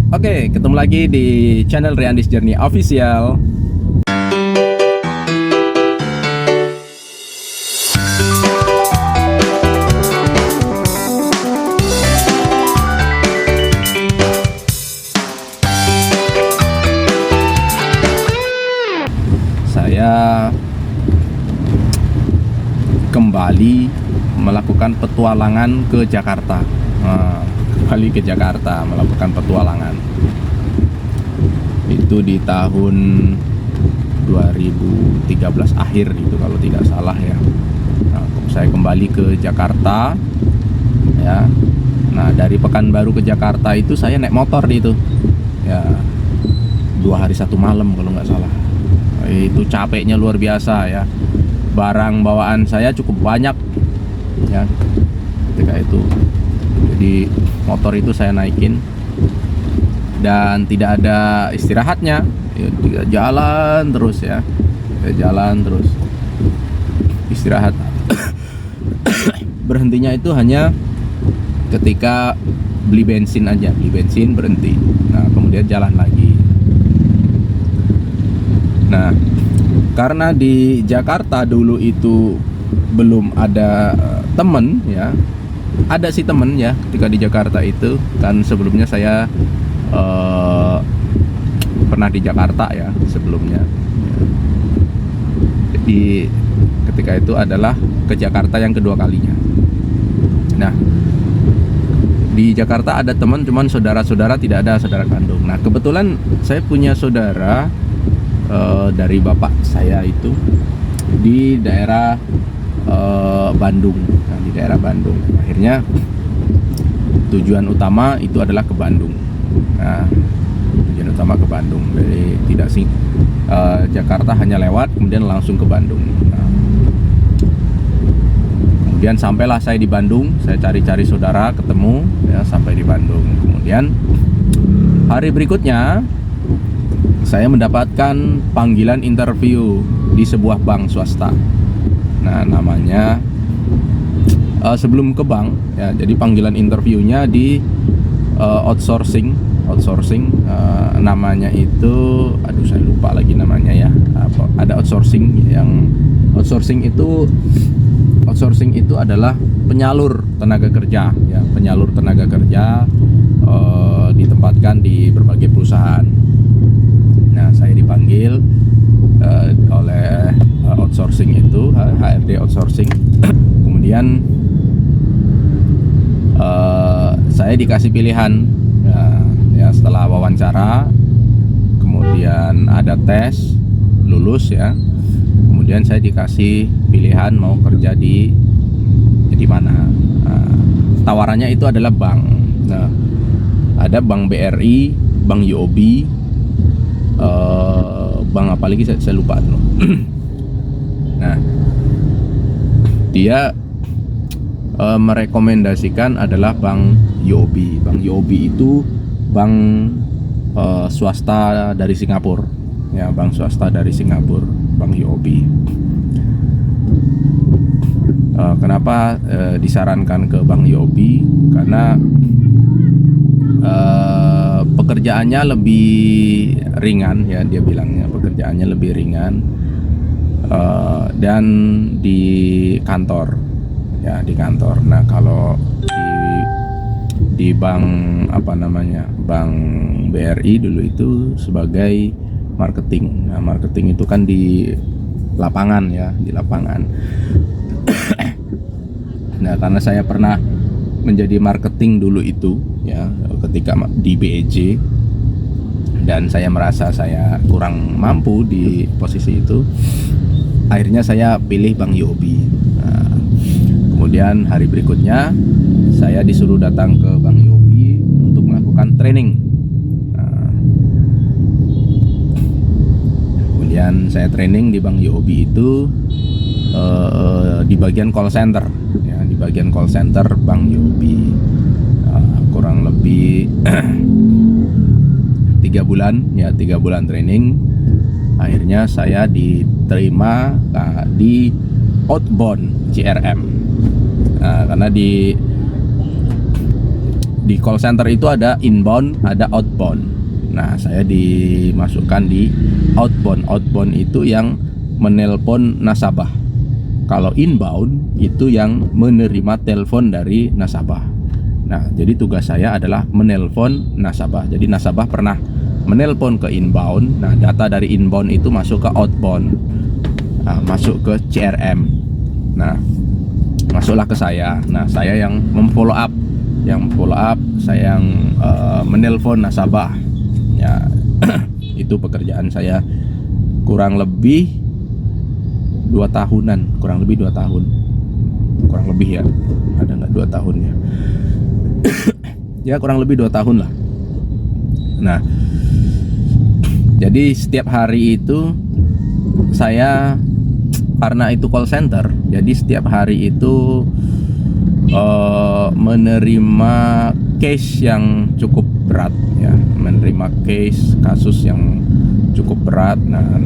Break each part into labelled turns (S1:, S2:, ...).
S1: Oke, ketemu lagi di channel Riandis Journey Official. Saya kembali melakukan petualangan ke Jakarta. Kembali ke Jakarta melakukan petualangan. Itu di tahun 2013 akhir itu kalau tidak salah ya. Nah, saya kembali ke Jakarta ya. Nah, dari Pekanbaru ke Jakarta itu saya naik motor itu ya, 2 hari 1 malam kalau nggak salah. Itu capeknya luar biasa ya. Barang bawaan saya cukup banyak ya ketika itu. Jadi motor itu saya naikin dan tidak ada istirahatnya ya, jalan terus ya, jalan terus, istirahat berhentinya itu hanya ketika beli bensin aja, beli bensin berhenti, nah kemudian jalan lagi. Nah, karena di Jakarta dulu itu belum ada temen ya, ada sih temen ya ketika di Jakarta itu kan. Sebelumnya saya pernah di Jakarta ya sebelumnya. Jadi ketika itu adalah ke Jakarta yang kedua kalinya. Nah, di Jakarta ada teman, cuman saudara-saudara tidak ada saudara kandung. Nah, kebetulan saya punya saudara dari bapak saya itu di daerah Bandung. Nah, di daerah Bandung. Akhirnya tujuan utama itu adalah ke Bandung. Nah, tujuan utama ke Bandung. Jadi tidak sih Jakarta hanya lewat kemudian langsung ke Bandung. Nah, kemudian sampailah saya di Bandung. Saya cari-cari saudara, ketemu ya, sampai di Bandung. Kemudian hari berikutnya saya mendapatkan panggilan interview di sebuah bank swasta. Nah, namanya sebelum ke bank ya, jadi panggilan interviewnya di outsourcing, namanya itu, aduh saya lupa lagi namanya ya. Ada outsourcing itu adalah penyalur tenaga kerja ya, penyalur tenaga kerja ditempatkan di berbagai perusahaan. Nah, saya dipanggil oleh outsourcing itu, HRD outsourcing. Kemudian saya dikasih pilihan ya, setelah wawancara, kemudian ada tes, lulus ya. Kemudian saya dikasih pilihan mau kerja di mana. Nah, tawarannya itu adalah bank. Nah, ada bank BRI, bank UOB, bank apa lagi saya lupa dulu. Nah, dia merekomendasikan adalah bank UOB. Bank UOB itu bank swasta dari Singapura ya, bank swasta dari Singapura, bank UOB. Kenapa disarankan ke bank UOB? Karena pekerjaannya lebih ringan ya, dia bilangnya pekerjaannya lebih ringan, dan di kantor ya, di kantor. Nah, kalau di bank apa namanya, bank BRI dulu itu sebagai marketing. Nah, marketing itu kan di lapangan ya, di lapangan. Nah, karena saya pernah menjadi marketing dulu itu ya, ketika di BEJ, dan saya merasa saya kurang mampu di posisi itu, akhirnya saya pilih bank UOB. Nah, kemudian hari berikutnya saya disuruh datang ke bank UOB untuk melakukan training. Nah, kemudian saya training di bank UOB itu di bagian call center ya, di bagian call center bank UOB. Kurang lebih 3 bulan ya, 3 bulan training. Akhirnya saya diterima di outbound CRM. Nah, karena di di call center itu ada inbound, ada outbound. Nah, saya dimasukkan di outbound. Outbound itu yang menelpon nasabah. Kalau inbound itu yang menerima telepon dari nasabah. Nah, jadi tugas saya adalah menelpon nasabah. Jadi nasabah pernah menelpon ke inbound. Nah, data dari inbound itu masuk ke outbound, masuk ke CRM. Nah, masuklah ke saya. Nah, saya yang memfollow up, saya yang menelpon nasabah. Ya, itu pekerjaan saya kurang lebih 2 tahunan, kurang lebih 2 tahun, kurang lebih ya, ada nggak 2 tahun ya? Ya kurang lebih 2 tahun lah. Nah, jadi setiap hari itu saya, karena itu call center, jadi setiap hari itu menerima case yang cukup berat ya, menerima kasus yang cukup berat. Nah,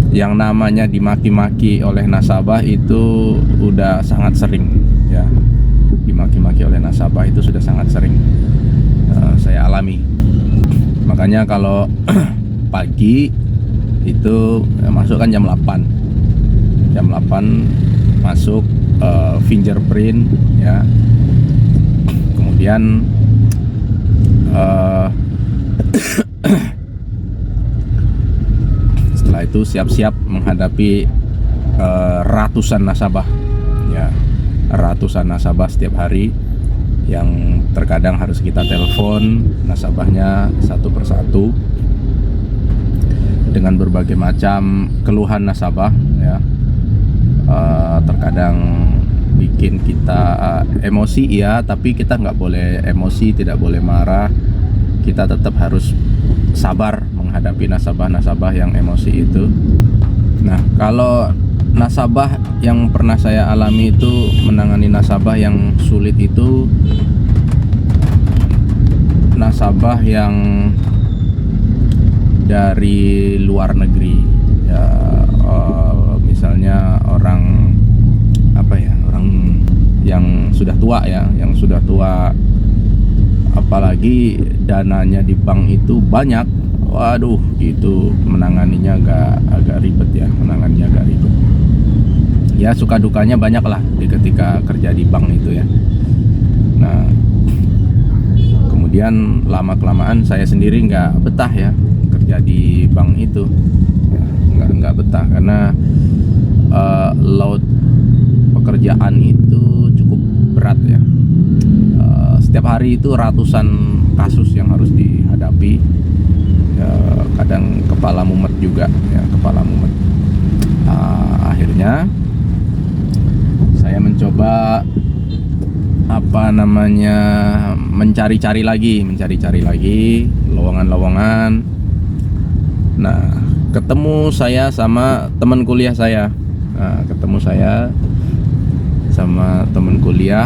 S1: yang namanya dimaki-maki oleh nasabah itu udah sangat sering ya, dimaki-maki oleh nasabah itu sudah sangat sering saya alami. Makanya kalau pagi itu masuk kan jam 8 masuk fingerprint ya, kemudian setelah itu siap-siap menghadapi ratusan nasabah ya, ratusan nasabah setiap hari yang terkadang harus kita telepon nasabahnya satu persatu dengan berbagai macam keluhan nasabah ya. Terkadang bikin kita emosi ya, tapi kita nggak boleh emosi, tidak boleh marah. Kita tetap harus sabar menghadapi nasabah-nasabah yang emosi itu. Nah, kalau nasabah yang pernah saya alami itu, menangani nasabah yang sulit itu nasabah yang dari luar negeri ya, misalnya orang yang sudah tua ya, yang sudah tua, apalagi dananya di bank itu banyak. Waduh, itu menanganinya agak ribet ya, ya, suka dukanya banyak lah ketika kerja di bank itu ya. Nah, kemudian lama-kelamaan saya sendiri nggak betah ya kerja di bank itu ya, nggak betah karena load pekerjaan itu cukup berat ya. Setiap hari itu ratusan kasus yang harus dihadapi ya, kadang kepala mumet juga ya, akhirnya saya mencoba mencari-cari lagi lowongan-lowongan. Nah, ketemu saya sama teman kuliah saya. Ketemu saya sama teman kuliah